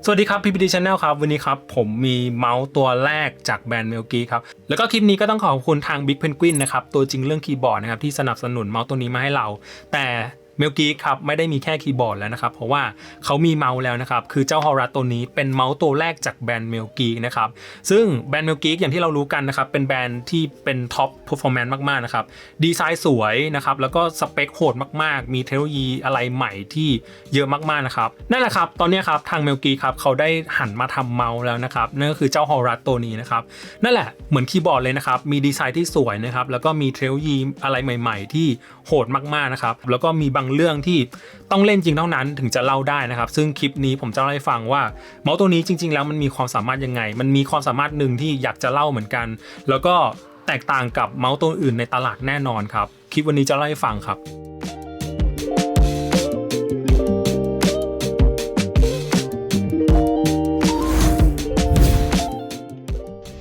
สวัสดีครับ PPT Channel ครับวันนี้ครับผมมีเมาส์ตัวแรกจากแบรนด์ Melgeek ครับแล้วก็คลิปนี้ก็ต้องขอบคุณทาง Big Penguin นะครับตัวจริงเรื่องคีย์บอร์ดนะครับที่สนับสนุนเมาส์ตัวนี้มาให้เราแต่ Melgeek ครับไม่ได้มีแค่คีย์บอร์ดแล้วนะครับเพราะว่าเขามีเมาส์แล้วนะครับคือเจ้า Horus ตัวนี้เป็นเมาส์ตัวแรกจากแบรนด์ Melgeek นะครับซึ่งแบรนด์ Melgeek อย่างที่เรารู้กันนะครับเป็นแบรนด์ที่เป็นท็อป performance มากๆนะครับดีไซน์สวยนะครับแล้วก็สเปคโหดมากๆมีเทคโนโลยีอะไรใหม่ที่เยอะมากๆนะครับนั่นแหละครับตอนนี้ครับทาง Melgeek ครับเขาได้หันมาทำเมาส์แล้วนะครับนั่นก็คือเจ้า Horus ตัวนี้นะครับนั่นแหละเหมือนคีย์บอร์ดเลยนะครับมีดีไซน์ที่สวยนะครับแล้วก็มีเทคโนโลยีอะไรใหม่ๆที่โหดมากๆนะครับแล้วก็มีบางเรื่องที่ต้องเล่นจริงเท่านั้นถึงจะเล่าได้นะครับซึ่งคลิปนี้ผมจะเล่าให้ฟังว่าเมาส์ตัวนี้จริงๆแล้วมันมีความสามารถยังไงมันมีความสามารถหนึ่งที่อยากจะเล่าเหมือนกันแล้วก็แตกต่างกับเมาส์ตัวอื่นในตลาดแน่นอนครับคลิปวันนี้จะเล่าให้ฟังครับ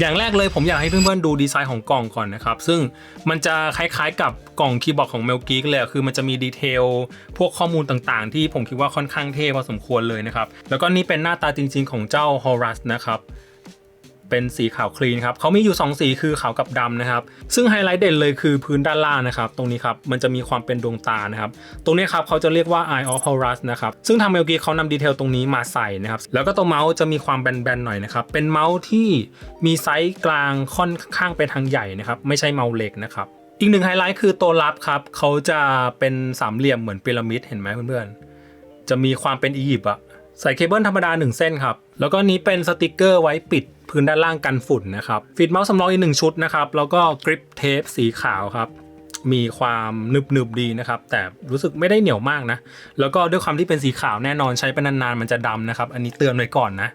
อย่างแรกเลยผมอยากให้เพื่อนๆดูดีไซน์ของกล่องก่อนนะครับซึ่งมันจะคล้ายๆกับกล่องคีย์บอร์ดของ Melgeek เลยคือมันจะมีดีเทลพวกข้อมูลต่างๆที่ผมคิดว่าค่อนข้างเท่พอสมควรเลยนะครับแล้วก็นี่เป็นหน้าตาจริงๆของเจ้า Horus นะครับเป็นสีขาวคลีนครับเขามีอยู่2สีคือขาวกับดำนะครับซึ่งไฮไลท์เด่นเลยคือพื้นด้านล่างนะครับตรงนี้ครับมันจะมีความเป็นดวงตานะครับตรงนี้ครับเขาจะเรียกว่า Eye of Horus นะครับซึ่งทาง Melgeek เขานำดีเทลตรงนี้มาใส่นะครับแล้วก็ตัวเมาส์จะมีความแบนๆหน่อยนะครับเป็นเมาส์ที่มีไซส์กลางค่อนข้างไปทางใหญ่นะครับไม่ใช่เมาส์เล็กนะครับอีกหนึ่งไฮไลท์คือตัวรับครับเขาจะเป็นสามเหลี่ยมเหมือนพีระมิดเห็นไหมเพื่อนๆจะมีความเป็นอียิปต์อะใส่เคเบิลธรรมดา1เส้นครับแล้วก็นี้เป็นสติกเกอร์ไว้ปิดพื้นด้านล่างกันฝุ่นนะครับฟีดเมาส์สำรองอีก1ชุดนะครับแล้วก็กริปเทปสีขาวครับมีความหนึบๆดีนะครับแต่รู้สึกไม่ได้เหนียวมากนะแล้วก็ด้วยความที่เป็นสีขาวแน่นอนใช้ไปนานๆมันจะดำนะครับอันนี้เตือนไว้ก่อนนะ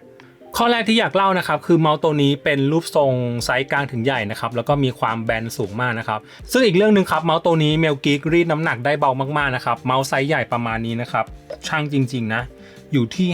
ข้อแรกที่อยากเล่านะครับคือเมาส์ตัวนี้เป็นรูปทรงไซส์กลางถึงใหญ่นะครับแล้วก็มีความแบนสูงมากนะครับซึ่งอีกเรื่องนึงครับเมาส์ตัวนี้ Melgeek รีดน้ำหนักได้เบามากๆนะครับเมาส์ไซส์ใหญ่ประมาณนี้นะครับช่างจริงๆนะอยู่ที่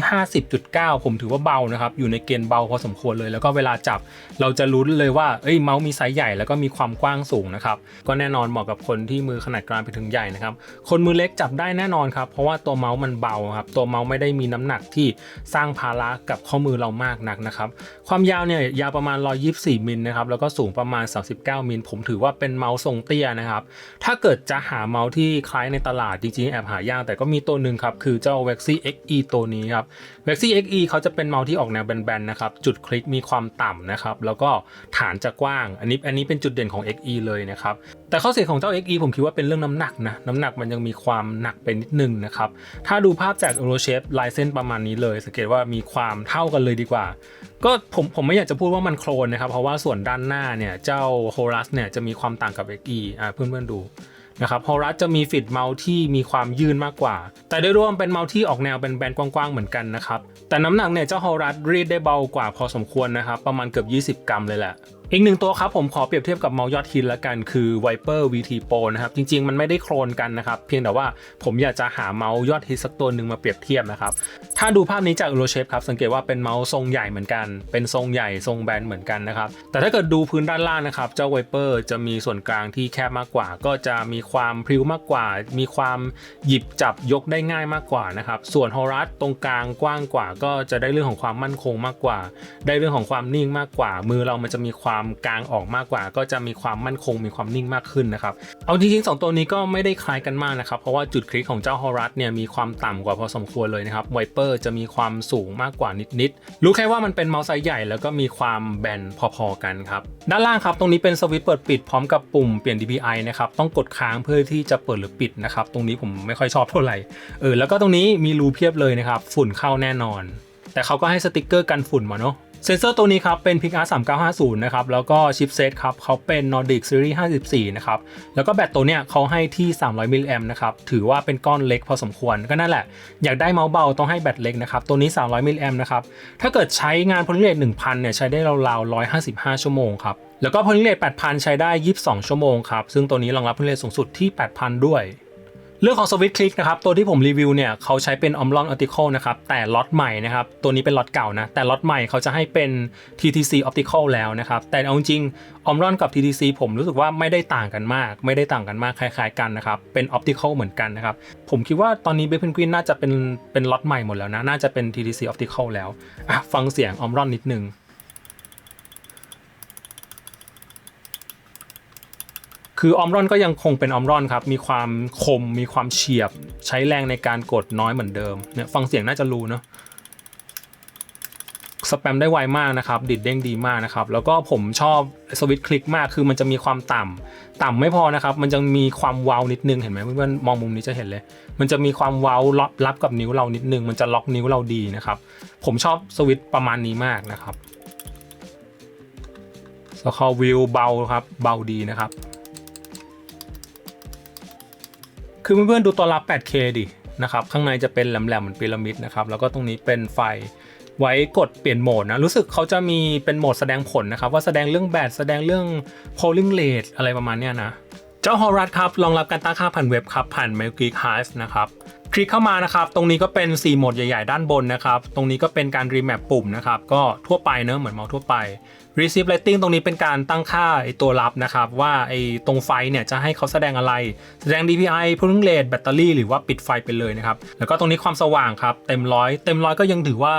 50.9 ผมถือว่าเบานะครับอยู่ในเกณฑ์เบาพอสมควรเลยแล้วก็เวลาจับเราจะรู้เลยว่าเมาส์มีไซส์ใหญ่แล้วก็มีความกว้างสูงนะครับก็แน่นอนเหมาะกับคนที่มือขนาดกลางไปถึงใหญ่นะครับคนมือเล็กจับได้แน่นอนครับเพราะว่าตัวเมาส์มันเบาครับตัวเมาส์ไม่ได้มีน้ำหนักที่สร้างภาระกับข้อมือเรามากนักนะครับความยาวเนี่ยยาวประมาณ124มิลนะครับแล้วก็สูงประมาณ39มิลผมถือว่าเป็นเมาส์ทรงเตี้ยนะครับถ้าเกิดจะหาเมาส์ที่คล้ายในตลาดจริงๆแอบหายากแต่ก็มีตัวหนึ่งครับคือเจ้า Vexy XE ตัวนี้ครับ Vexy XE เขาจะเป็นเมาส์ที่ออกแนวแบนๆนะครับจุดคลิกมีความต่ำนะครับแล้วก็ฐานจะกว้างอันนี้เป็นจุดเด่นของ XE เลยนะครับแต่ข้อเสียของเจ้า XE ผมคิดว่าเป็นเรื่องน้ำหนักนะน้ำหนักมันยังมีความหนักไปนิดนึงนะครับถ้าดูภาพจาก Euroshape ลายเส้นประมาณนี้เลยสังเกตว่ามีความเท่ากันเลยดีกว่าก็ผมไม่อยากจะพูดว่ามันโคลนนะครับเพราะว่าส่วนด้านหน้าเนี่ยเจ้า Horus เนี่ยจะมีความต่างกับ XE เพื่อนๆดูนะครับ Horus จะมีฟีดเมาส์ที่มีความยืนมากกว่าแต่โดยรวมเป็นเมาส์ที่ออกแนวเป็นแบนๆกว้างๆเหมือนกันนะครับแต่น้ำหนักเนี่ยเจ้า Horus รีดได้เบากว่าพอสมควรนะครับประมาณเกือบ20 กรัมเลยแหละอีกหนึ่งตัวครับผมขอเปรียบเทียบกับเมาส์ยอดฮิตละกันคือ Viper VT Pro นะครับจริงๆมันไม่ได้โคลนกันนะครับเพียงแต่ว่าผมอยากจะหาเมาส์ยอดฮิตสักตัวหนึ่งมาเปรียบเทียบนะครับถ้าดูภาพนี้จาก Euroshape ครับสังเกตว่าเป็นเมาส์ทรงใหญ่เหมือนกันเป็นทรงใหญ่ทรงแบนเหมือนกันนะครับแต่ถ้าเกิดดูพื้นด้านล่างนะครับเจ้า Viper จะมีส่วนกลางที่แคบมากกว่าก็จะมีความพริ้วมากกว่ามีความหยิบจับยกได้ง่ายมากกว่านะครับส่วน Horus ตรงกลางกว้างกว่าก็จะได้เรื่องของความมั่นคงมากกว่าได้เรื่องของความนิ่งมากกว่ามือเรามันจะมีความกลางออกมากกว่าก็จะมีความมั่นคงมีความนิ่งมากขึ้นนะครับเอาจริงๆ2ตัวนี้ก็ไม่ได้คล้ายกันมากนะครับเพราะว่าจุดคลิกของเจ้า Horus เนี่ยมีความต่ำกว่าพอสมควรเลยนะครับ Viper จะมีความสูงมากกว่านิดๆรู้แค่ว่ามันเป็นเมาส์ไซส์ใหญ่แล้วก็มีความแบนพอๆกันครับด้านล่างครับตรงนี้เป็นสวิตช์เปิดปิดพร้อมกับปุ่มเปลี่ยน DPI นะครับต้องกดค้างเพื่อที่จะเปิดหรือปิดนะครับตรงนี้ผมไม่ค่อยชอบเท่าไหร่แล้วก็ตรงนี้มีรูเพียบเลยนะครับฝุ่นเข้าแน่นอนแต่เขาก็ให้สติกเกอร์กันฝุ่นมาเนาะเซนเซอร์ตัวนี้ครับเป็น PIC R3950 นะครับแล้วก็ชิปเซตครับเขาเป็น Nordic Series 54นะครับแล้วก็แบตตัวเนี้ยเขาให้ที่300มิลลิแอมป์นะครับถือว่าเป็นก้อนเล็กพอสมควรก็นั่นแหละอยากได้เมาส์เบาต้องให้แบตเล็กนะครับตัวนี้300มิลลิแอมป์นะครับถ้าเกิดใช้งาน Polling Rate 1000เนี่ยใช้ได้ราวๆ155ชั่วโมงครับแล้วก็ Polling Rate 8000ใช้ได้22ชั่วโมงครับซึ่งตัวนี้รองรับ Polling Rate สูงสุดที่ 8000ด้วย เรื่องของสวิตช์คลิกนะครับตัวที่ผมรีวิวเนี่ยเขาใช้เป็น Omron Optical นะครับแต่ล็อตใหม่นะครับตัวนี้เป็นล็อตเก่านะแต่ล็อตใหม่เขาจะให้เป็น TTC Optical แล้วนะครับแต่เอาจริง Omron กับ TTC ผมรู้สึกว่าไม่ได้ต่างกันมากคล้ายๆกันนะครับเป็น Optical เหมือนกันนะครับผมคิดว่าตอนนี้ Black Penguin น่าจะเป็นล็อตใหม่หมดแล้วนะน่าจะเป็น TTC Optical แล้วฟังเสียง Omron นิดนึงคือออมรอนก็ยังคงเป็นออมรอนครับมีความคมมีความเฉียบใช้แรงในการกดน้อยเหมือนเดิมเนี่ยฟังเสียงน่าจะรู้เนาะสแปมได้ไวมากนะครับดิดเด้งดีมากนะครับแล้วก็ผมชอบสวิตช์คลิกมากคือมันจะมีความต่ำไม่พอนะครับมันจะมีความเว้านิดนึงเห็นไหมเพื่อนๆมองมุมนี้จะเห็นเลยมันจะมีความเว้ารับกับนิ้วเรานิดนึงมันจะล็อกนิ้วเราดีนะครับผมชอบสวิตช์ประมาณนี้มากนะครับสคอร์วิวเบาครับเบาดีนะครับคือเพื่อนๆดูตัวรับ 8K ดินะครับข้างในจะเป็นแหลมๆเหมือนพีระมิดนะครับแล้วก็ตรงนี้เป็นไฟไว้กดเปลี่ยนโหมดนะรู้สึกเขาจะมีเป็นโหมดแสดงผลนะครับว่าแสดงเรื่องแบตแสดงเรื่อง polling rate อะไรประมาณเนี้ยนะเจ้า Horus ครับรองรับการตั้งค่าผ่านเว็บครับผ่าน Melgeek Hive นะครับคลิกเข้ามานะครับตรงนี้ก็เป็น4โหมดใหญ่ๆด้านบนนะครับตรงนี้ก็เป็นการรีแมปปุ่มนะครับก็ทั่วไปเนอะเหมือนเมาส์ทั่วไป Receive Lighting ตรงนี้เป็นการตั้งค่าไอตัวรับนะครับว่าไอตรงไฟเนี่ยจะให้เขาแสดงอะไรแสดง DPI polling rate แบตเตอรี่หรือว่าปิดไฟไปเลยนะครับแล้วก็ตรงนี้ความสว่างครับเต็มร้อยก็ยังถือว่า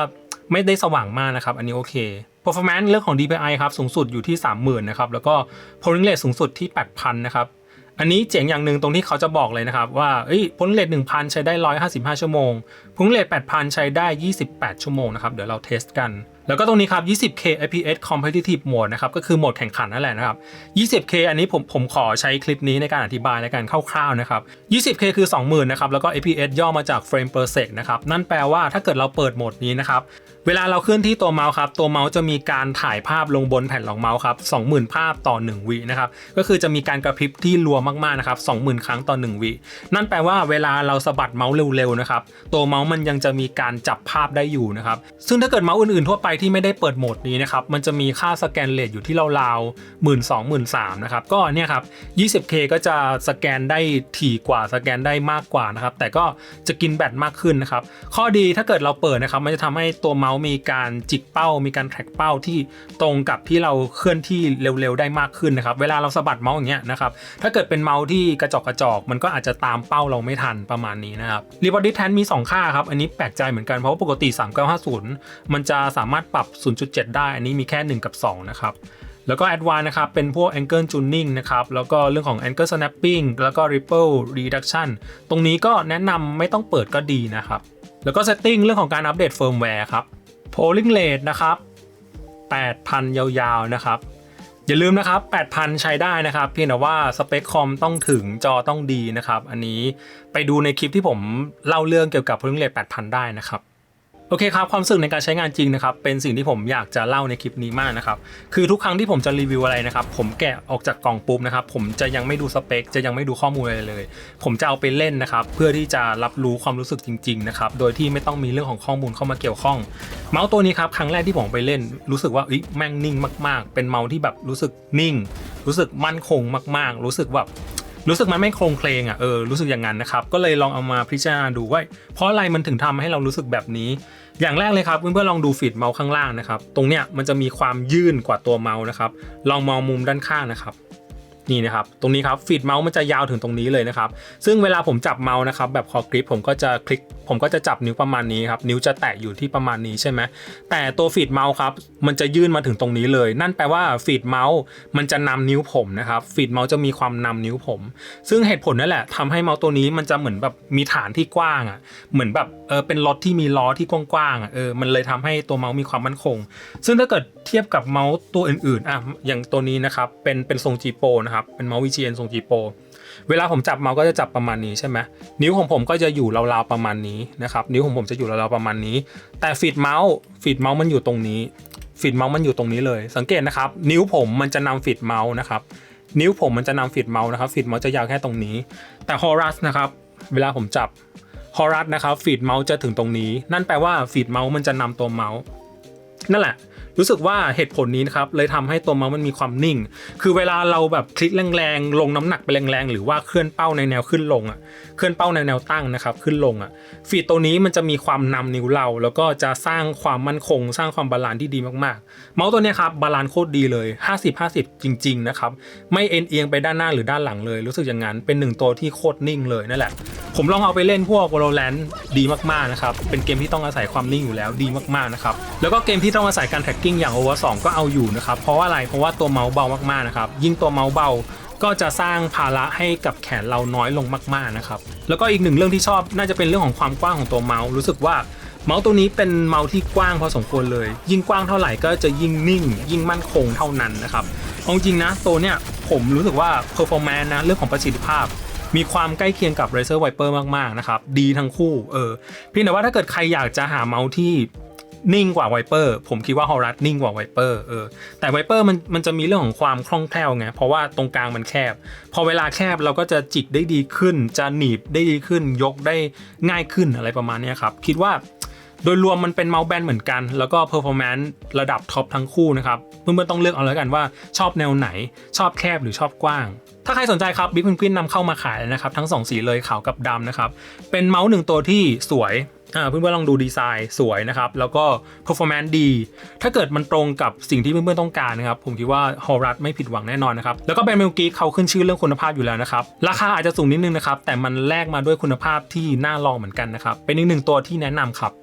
ไม่ได้สว่างมากนะครับอันนี้โอเค Performance เรื่องของ DPI ครับสูงสุดอยู่ที่ 30,000 นะครับแล้วก็ polling rate สูงสุดที่ 8,000 นะครับอันนี้เจ๋งอย่างหนึ่งตรงที่เขาจะบอกเลยนะครับว่าpolling rate 1,000 ใช้ได้155ชั่วโมง polling rate 8,000 ใช้ได้28ชั่วโมงนะครับเดี๋ยวเราเทสกันแล้วก็ตรงนี้ครับ 20K fps competitive mode นะครับก็คือโหมดแข่งขันนั่นแหละนะครับ 20K อันนี้ผมขอใช้คลิปนี้ในการอธิบายในการคร่าวๆนะครับ 20K คือ 20,000 นะครับแล้วก็ fps ย่อมาจาก frame per sec นะครับนั่นแปลว่าถ้าเกิดเราเปิดโหมดนี้นะครับเวลาเราเคลื่อนที่ตัวเมาส์ครับตัวเมาส์จะมีการถ่ายภาพลงบนแผ่นรองเมาส์ครับ 20,000 ภาพต่อ1วินะครับก็คือจะมีการกระพริบที่รัวมากๆนะครับ 20,000 ครั้งต่อ1วินั่นแปลว่าเวลาเราสะบัดเมาส์เร็วๆนะครับตัวเมาส์มันยังจะมีการจับภาพได้อยู่นะครับซึ่งถ้าเกิดเมาส์อื่นๆทั่วไปที่ไม่ได้เปิดโหมดนี้นะครับมันจะมีค่าสแกนเรทอยู่ที่ราวๆ 12,000-13,000 นะครับก็เนี่ยครับ 20K ก็จะสแกนได้ถี่กว่าสแกนได้มากกว่านะครับแต่ก็จะกินแบตมากขึ้นนะครับข้อดีถ้าเกิดเราเปิดนะครับมันจะทำให้ตัวเมาส์มีการจิกเป้ามีการแทร็กเป้าที่ตรงกับที่เราเคลื่อนที่เร็วๆได้มากขึ้นนะครับเวลาเราสะบัดเมาส์อย่างเงี้ยนะครับถ้าเกิดเป็นเมาส์ที่กระจอกมันก็อาจจะตามเป้าเราไม่ทันประมาณนี้นะครับ Liberty Tan มี2ค่าครับอันนี้แปลกใจเหมือนกันเพราะว่าปกติ3950มันจะสามารถปรับ 0.7 ได้อันนี้มีแค่1กับ2นะครับแล้วก็ Advanced นะครับเป็นพวก Angle Tuning นะครับแล้วก็เรื่องของ Angle Snapping แล้วก็ Ripple Reduction ตรงนี้ก็แนะนำไม่ต้องเปิดก็ดีนะครับแล้วก็ Setting เรื่องของการอัปเดต Firmware ครับ polling rate นะครับ 8,000 ยาวๆนะครับอย่าลืมนะครับ 8,000 ใช้ได้นะครับเพียงแต่ว่าสเปคคอมต้องถึงจอต้องดีนะครับอันนี้ไปดูในคลิปที่ผมเล่าเรื่องเกี่ยวกับ polling rate 8,000 ได้นะครับโอเคครับความรู้สึกในการใช้งานจริงนะครับเป็นสิ่งที่ผมอยากจะเล่าในคลิปนี้มากนะครับคือทุกครั้งที่ผมจะรีวิวอะไรนะครับผมแกะออกจากกล่องปุ๊บนะครับผมจะยังไม่ดูสเปคจะยังไม่ดูข้อมูลอะไรเลยผมจะเอาไปเล่นนะครับเพื่อที่จะรับรู้ความรู้สึกจริงๆนะครับโดยที่ไม่ต้องมีเรื่องของข้อมูลเข้ามาเกี่ยวข้องเมาส์ตัวนี้ครับครั้งแรกที่ผมไปเล่นรู้สึกว่าแม่งนิ่งมากๆเป็นเมาส์ที่แบบรู้สึกนิ่งรู้สึกมั่นคงมากๆรู้สึกมันไม่โครงเคลงรู้สึกอย่างนั้นนะครับก็เลยลองเอามาพิจารณาดูว่าเพราะอะไรมันถึงทำให้เรารู้สึกแบบนี้อย่างแรกเลยครับเพื่อนๆลองดูฟีดเมาส์ข้างล่างนะครับตรงเนี้ยมันจะมีความยื่นกว่าตัวเมาส์นะครับลองมองมุมด้านข้างนะครับนี่นะครับตรงนี้ครับฟีดเมาส์มันจะยาวถึงตรงนี้เลยนะครับซึ่งเวลาผมจับเมาส์นะครับแบบคอกริปผมก็จะจับนิ้วประมาณนี้ครับนิ้วจะแตะอยู่ที่ประมาณนี้ใช่ไหมแต่ตัวฟีดเมาส์ครับมันจะยื่นมาถึงตรงนี้เลยนั่นแปลว่าฟีดเมาส์มันจะนำนิ้วผมนะครับฟีดเมาส์จะมีความนำนิ้วผมซึ่งเหตุผลนั่นแหละทำให้เมาส์ตัวนี้มันจะเหมือนแบบมีฐานที่กว้างเหมือนแบบเป็นรถที่มีล้อที่กว้างๆมันเลยทำให้ตัวเมาส์มีความมั่นคงซึ่งถ้าเกิดเทียบกับเมาส์ตัวอื่นๆอย่างตัวนี้นะครับเป็นทรง G Pro นะครับเป็นเมาส์ VGN ทรง G Pro เวลาผมจับเมาส์ก็จะจับประมาณนี้ใช่ไหมนิ้วของผมก็จะอยู่ราวๆประมาณนี้นะครับนิ้วของผมจะอยู่ราวๆประมาณนี้แต่ฟีดเมาส์มันอยู่ตรงนี้ฟีดเมาส์มันอยู่ตรงนี้เลยสังเกตนะครับนิ้วผมมันจะนำฟีดเมาส์นะครับนิ้วผมมันจะนำฟีดเมาส์นะครับฟีดเมาส์จะยาวแค่ตรงนี้แต่ Horus นะครับเวลาผมจับ Horus นะครับฟีดเมาส์จะถึงตรงนี้นั่นแปลว่าฟีดเมาส์มันจะนำตัวเมาส์นั่นแหละ รู้สึกว่าเหตุผลนี้นะครับเลยทำให้ตัวเมาส์มันมีความนิ่งคือเวลาเราแบบคลิกแรงๆลงน้ำหนักไปแรงๆหรือว่าเคลื่อนเป้าในแนวขึ้นลงเคลื่อนเป้าในแนวตั้งนะครับขึ้นลงฟีดตัวนี้มันจะมีความนำนิ้วเราแล้วก็จะสร้างความมั่นคงสร้างความบาลานซ์ที่ดีมากๆเมาส์ตัวนี้ครับบาลานซ์โคตรดีเลย50-50จริงๆนะครับไม่เอียงไปด้านหน้าหรือด้านหลังเลยรู้สึกอย่างนั้นเป็น1ตัวที่โคตรนิ่งเลยนั่นแหละผมลองเอาไปเล่นพวก Valorant ดีมากๆนะครับเป็นเกมที่ต้องอาศัยความนิ่งอยู่แล้วดีมากๆนะครับแล้วก็เกมที่ต้องอาศัยการแท็กกิ้งอย่าง Overwatch 2ก็เอาอยู่นะครับเพราะว่าอะไรเพราะว่าตัวเมาส์เบามากๆนะครับยิ่งตัวเมาส์เบาก็จะสร้างภาระให้กับแขนเราน้อยลงมากๆนะครับแล้วก็อีกหนึ่งเรื่องที่ชอบน่าจะเป็นเรื่องของความกว้างของตัวเมาส์รู้สึกว่าเมาส์ตัวนี้เป็นเมาส์ที่กว้างพอสมควรเลยยิ่งกว้างเท่าไหร่ก็จะยิ่งนิ่งยิ่งมั่นคงเท่านั้นนะครับเอาจริงนะตัวเนี้ยผมรู้สึกว่า performance นะเรื่องของประสิทธิภาพมีความใกล้เคียงกับ Razer Viper มากๆนะครับดีทั้งคู่เพียงแต่ว่าถ้าเกิดใครอยากจะหาเมาส์ที่นิ่งกว่า Viper ผมคิดว่า Horus นิ่งกว่า Viper แต่ Viper มันจะมีเรื่องของความคล่องแคล่วไงเพราะว่าตรงกลางมันแคบพอเวลาแคบเราก็จะจิกได้ดีขึ้นจะหนีบได้ดีขึ้นยกได้ง่ายขึ้นอะไรประมาณนี้ครับคิดว่าโดยรวมมันเป็นเมาส์แบนเหมือนกันแล้วก็ performance ระดับท็อปทั้งคู่นะครับเพื่อนๆต้องเลือกเอาแล้วกันว่าชอบแนวไหนชอบแคบหรือชอบกว้างถ้าใครสนใจครับ Big Penguin นำเข้ามาขายนะครับทั้ง2สีเลยขาวกับดำนะครับเป็นเมาส์1ตัวที่สวยเพื่อนๆลองดูดีไซน์สวยนะครับแล้วก็ performance ดีถ้าเกิดมันตรงกับสิ่งที่เพื่อนๆต้องการนะครับผมคิดว่า Horus ไม่ผิดหวังแน่นอนนะครับแล้วก็แบรนด์ Melgeek เขาขึ้นชื่อเรื่องคุณภาพอยู่แล้วนะครับราคาอาจจะสูงนิดนึงนะครับแต่มันแลกมาด้วยคุณภาพที่น่าลองเหมือนกันนะครับเป็นอีก1ตัวที่แนะนำครับ